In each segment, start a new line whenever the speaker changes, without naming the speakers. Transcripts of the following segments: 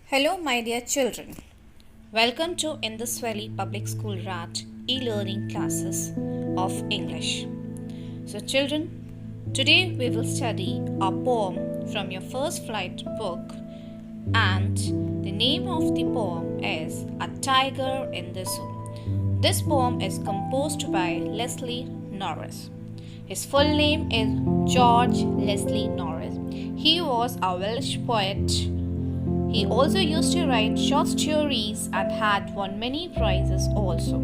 Hello, my dear children. Welcome to Indus Valley Public School RAT e-learning classes of English. So, children, today we will study a poem from your first flight book, and the name of the poem is A Tiger in the Zoo. This poem is composed by Leslie Norris. His full name is George Leslie Norris. He was a Welsh poet. He also used to write short stories and had won many prizes also.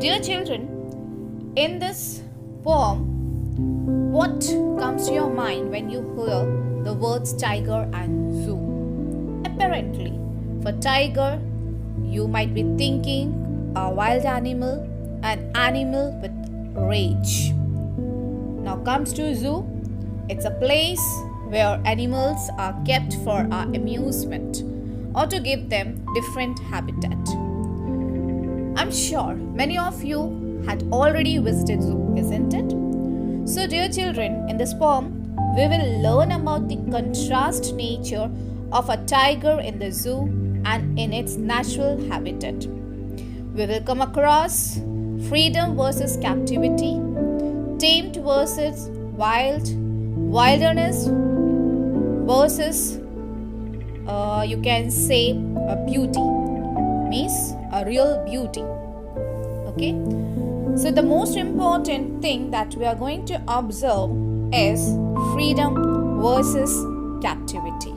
Dear children, in this poem, what comes to your mind when you hear the words tiger and zoo? Apparently, for tiger, you might be thinking a wild animal, an animal with rage. Now comes to zoo, it's a place where animals are kept for our amusement or to give them different habitat. I'm sure many of you had already visited zoo, isn't it? So dear children, in this poem, we will learn about the contrast nature of a tiger in the zoo and in its natural habitat. We will come across freedom versus captivity, tamed versus wild, wilderness versus you can say a beauty, means a real beauty. Okay, so the most important thing that we are going to observe is freedom versus captivity.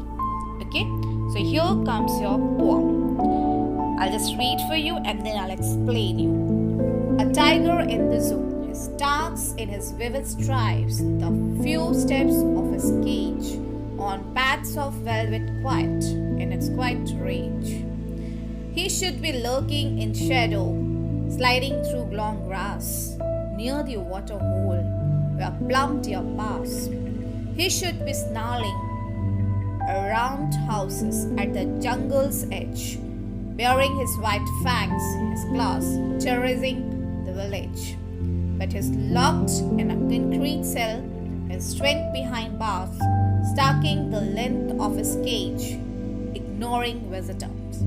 Okay, so here comes your poem. I'll just read for you and then I'll explain you. A tiger in the zoo. He starts in his vivid stripes, the few steps of his cage, on paths of velvet quiet in its quiet range. He should be lurking in shadow, sliding through long grass, near the water hole where plump deer pass. He should be snarling around houses at the jungle's edge, bearing his white fangs, his claws, terrorizing the village. But he's locked in a concrete cell, his strength behind bars, stalking the length of his cage, ignoring visitors.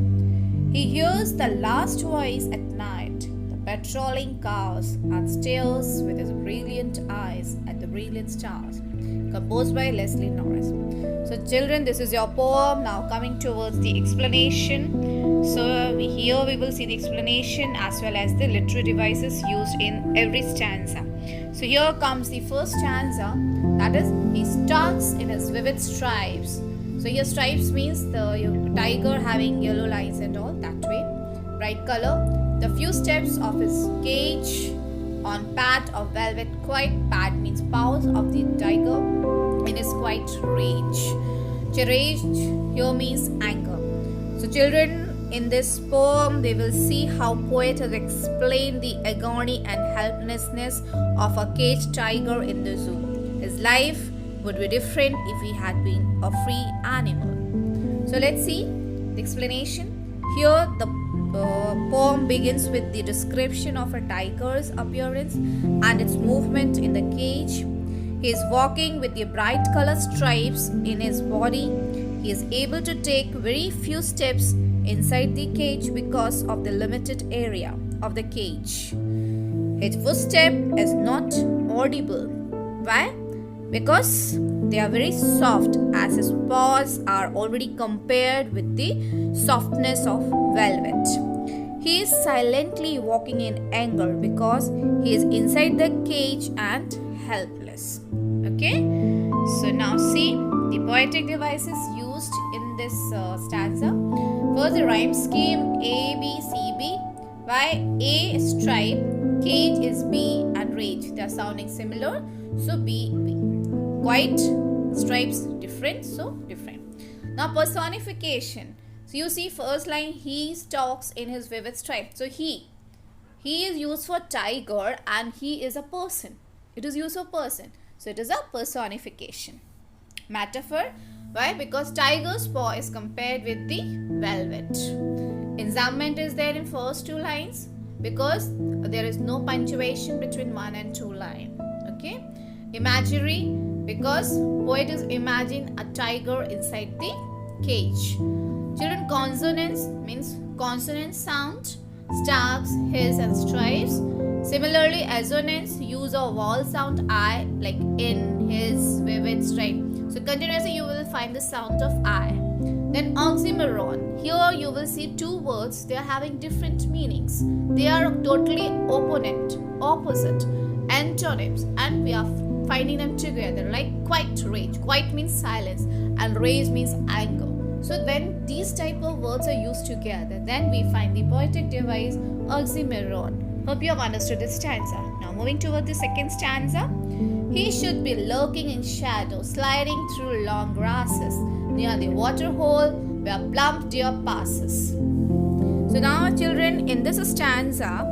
He hears the last voice at night, the patrolling cars, and stares with his brilliant eyes at the brilliant stars. Composed by Leslie Norris. So children, this is your poem. Now coming towards the explanation. So here we will see the explanation as well as the literary devices used in every stanza. So here comes the first stanza, that is, he starts in his vivid stripes. So here stripes means the tiger having yellow lines and all that way. Bright color. The few steps of his cage on pad of velvet quiet. Pad means paws of the tiger in his quiet rage. Rage here means anger. So children, in this poem they will see how poet has explained the agony and helplessness of a caged tiger in the zoo. His life would be different if he had been a free animal. So let's see the explanation. Here the poem begins with the description of a tiger's appearance and its movement in the cage. He is walking with the bright color stripes in his body. He is able to take very few steps inside the cage because of the limited area of the cage. His footstep is not audible. Why? Because they are very soft, as his paws are already compared with the softness of velvet. He is silently walking in anger because he is inside the cage and helpless. Okay, so now see the poetic devices used in this stanza. First, the rhyme scheme A, B, C, B. Why? A is stripe, cage is B, and rage. They are sounding similar, so B, B. White, stripes different, so different. Now personification. So you see first line, he stalks in his vivid stripe. So he is used for tiger and he is a person. It is used for person. So it is a personification. Metaphor. Why? Because tiger's paw is compared with the velvet. Enjambment is there in first two lines because there is no punctuation between one and two lines. Okay. Imagery, because poet is imagine a tiger inside the cage. Children, consonants means consonant sound, starts, hiss and strives. Similarly, assonance use of vowel sound I, like in, his, vivid, strive. So continuously you will find the sound of I. Then oxymoron. Here you will see two words. They are having different meanings. They are totally opposite, antonyms, and we are finding them together. Like quiet, rage. Quiet means silence, and rage means anger. So when these type of words are used together, then we find the poetic device oxymoron. Hope you have understood this stanza. Now moving toward the second stanza. He should be lurking in shadow, sliding through long grasses, near the water hole where plump deer passes. So now children, in this stanza,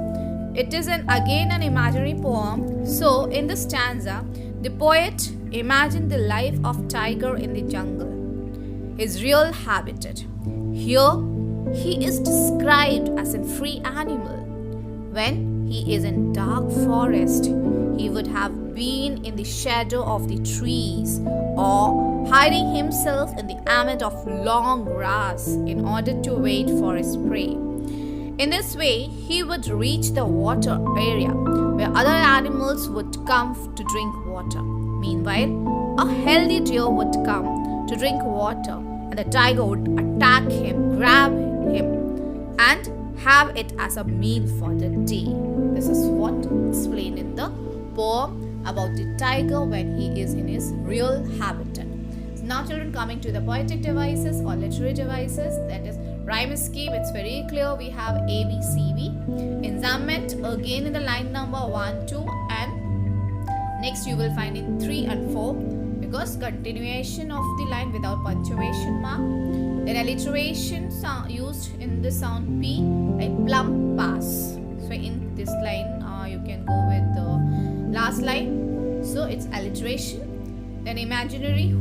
it is again an imaginary poem. So in this stanza, the poet imagined the life of tiger in the jungle, his real habitat. Here, he is described as a free animal. When he is in dark forest, he would have been in the shadow of the trees or hiding himself in the amid of long grass in order to wait for his prey. In this way, he would reach the water area where other animals would come to drink water. Meanwhile, a healthy deer would come to drink water, and the tiger would attack him, grab him, and have it as a meal for the day. This is what explained in the poem about the tiger when he is in his real habitat. So now children, coming to the poetic devices or literary devices, that is rhyme scheme. It's very clear. We have A, B, C, B. Enjambment again in the line number 1, 2 and next you will find in 3 and 4 because continuation of the line without punctuation mark. Then alliteration used in the sound P, like plump pass. So in this line you can go with the last line. So it's alliteration. Then imaginary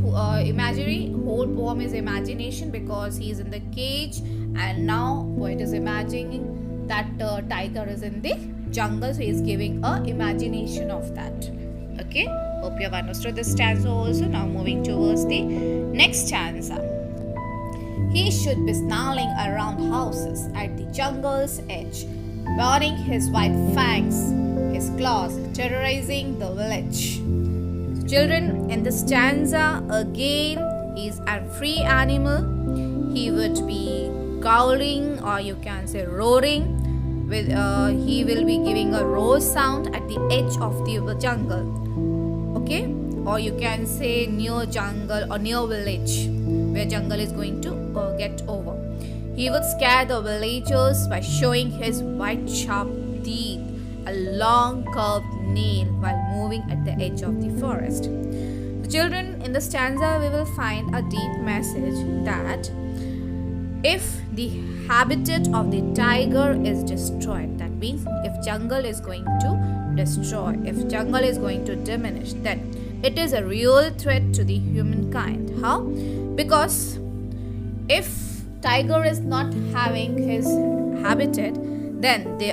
whole poem is imagination because he is in the cage and now poet is imagining that tiger is in the jungle, so he is giving a imagination of that. Okay, hope you have understood this stanza also. Now moving towards the next stanza. He should be snarling around houses at the jungle's edge, baring his white fangs, his claws, terrorizing the village. Children, in the stanza again, he is a free animal. He would be growling or you can say roaring. He will be giving a roar sound at the edge of the jungle. Okay, or you can say near jungle or near village where jungle is going to get over. He would scare the villagers by showing his white sharp teeth, a long curved nail while moving at the edge of the forest. The children, in the stanza we will find a deep message that if the habitat of the tiger is destroyed, that means if jungle is going to destroy, if jungle is going to diminish, then it is a real threat to the humankind. How? Because if tiger is not having his habitat, then they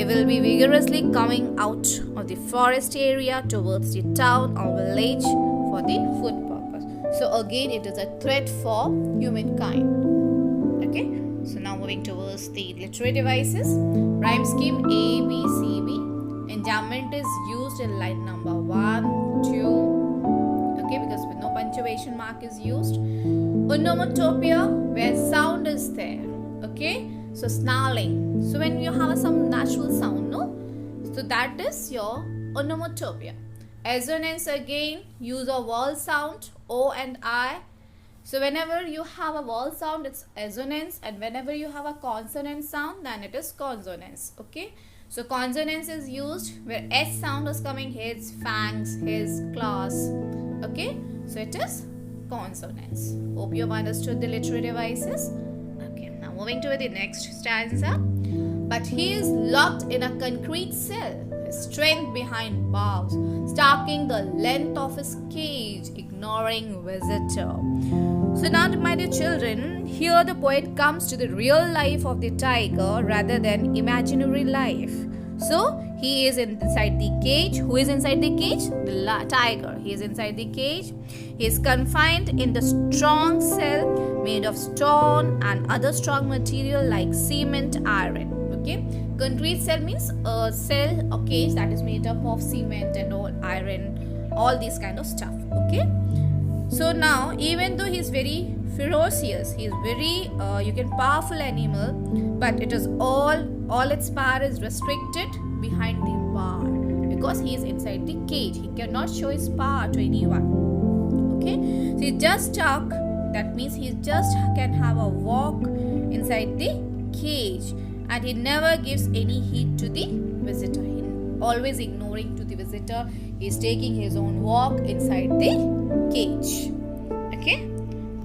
will be vigorously coming out of the forest area towards the town or village for the food purpose. So again, it is a threat for humankind. Okay, so now moving towards the literary devices. Rhyme scheme A, B, C, B. Enjambment is used in line number 1, 2. Okay, because with no punctuation mark is used. Onomatopoeia, where sound is there. Okay, so snarling. So when you have some natural sound, no? So that is your onomatopoeia. Assonance again, use of vowel sound O and I. So whenever you have a vowel sound, it's assonance, and whenever you have a consonant sound, then it is consonance. Okay, so consonance is used where S sound is coming, his, fangs, his, claws. Okay, so it is consonance. Hope you have understood the literary devices. Okay, now moving to the next stanza. But he is locked in a concrete cell, his strength behind bars, stalking the length of his cage, ignoring visitor. So now, my dear children, here the poet comes to the real life of the tiger rather than imaginary life. So he is inside the cage. Who is inside the cage? The tiger. He is inside the cage. He is confined in the strong cell made of stone and other strong material like cement, iron. Okay, concrete cell means a cell or cage that is made up of cement and all, iron, all these kind of stuff. Okay, so now even though he is very ferocious, he is very you can powerful animal, but it is all its power is restricted behind the bar because he is inside the cage. He cannot show his power to anyone. Okay, so he just talk, that means he just can have a walk inside the cage, and he never gives any heed to the visitor. He always ignoring to the visitor. He is taking his own walk inside the cage. Okay,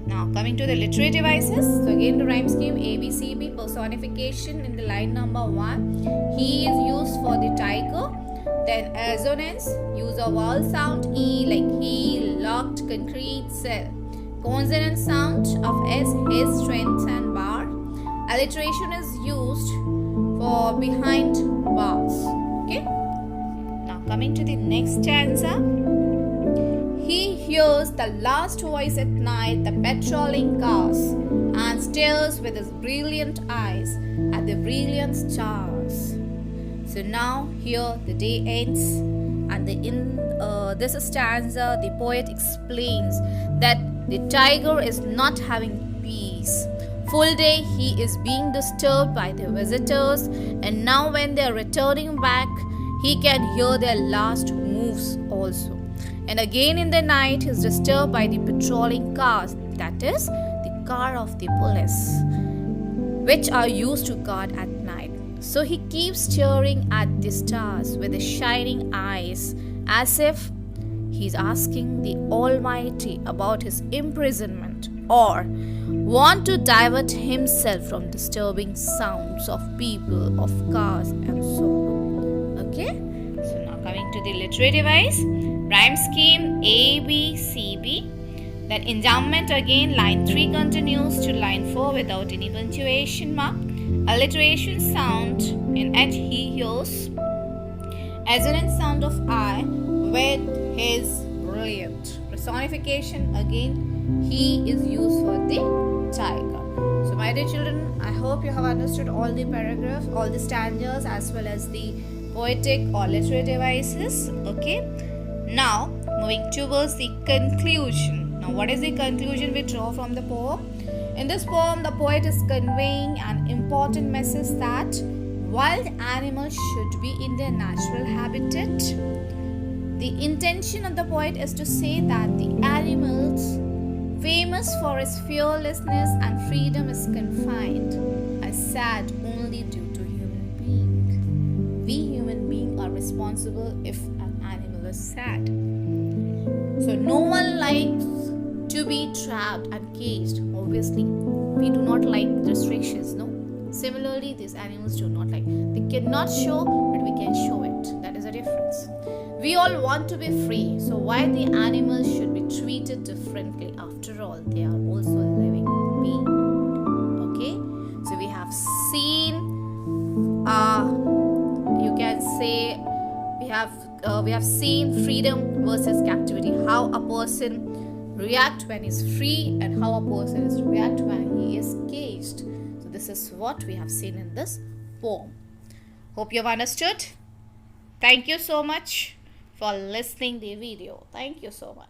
now coming to the literary devices. So again the rhyme scheme ABCB, personification in the line number 1. He is used for the tiger. Then assonance, use a vowel sound E like he, locked, concrete, cell. Consonant sound of S, his, strength and bar. Alliteration is used for behind bars. Okay. Now coming to the next stanza. He hears the last voice at night, the patrolling cars, and stares with his brilliant eyes at the brilliant stars. So now here the day ends, and in this stanza the poet explains that the tiger is not having peace. Full day he is being disturbed by the visitors, and now when they are returning back, he can hear their last moves also. And again in the night he is disturbed by the patrolling cars, that is the car of the police, which are used to guard at night. So he keeps staring at the stars with his shining eyes, as if he's asking the Almighty about his imprisonment, or want to divert himself from disturbing sounds of people, of cars and so on. Okay, so now coming to the literary device. Rhyme scheme ABCB. Then endowment again, line 3 continues to line 4 without any punctuation mark. Alliteration sound in H he hears. Assonant sound of I with his brilliant. Personification again, he is used for the tiger. So my dear children, I hope you have understood all the paragraphs, all the stanzas as well as the poetic or literary devices. Okay, now moving towards the conclusion. Now what is the conclusion we draw from the poem? In this poem, the poet is conveying an important message that wild animals should be in their natural habitat. The intention of the poet is to say that the animals famous for its fearlessness and freedom is confined and sad only due to human being. We human beings are responsible if an animal is sad. So no one likes to be trapped and caged. Obviously, we do not like restrictions, no? Similarly, these animals do not like. They cannot show, but we can show it. That is a difference. We all want to be free. So why the animals should be treated differently? After all, they are also a living being. Okay? So we have seen, you can say, we have seen freedom versus captivity. How a person react when he's free and how a person is react when he is caged. So this is what we have seen in this poem. Hope you have understood. Thank you so much for listening the video. Thank you so much.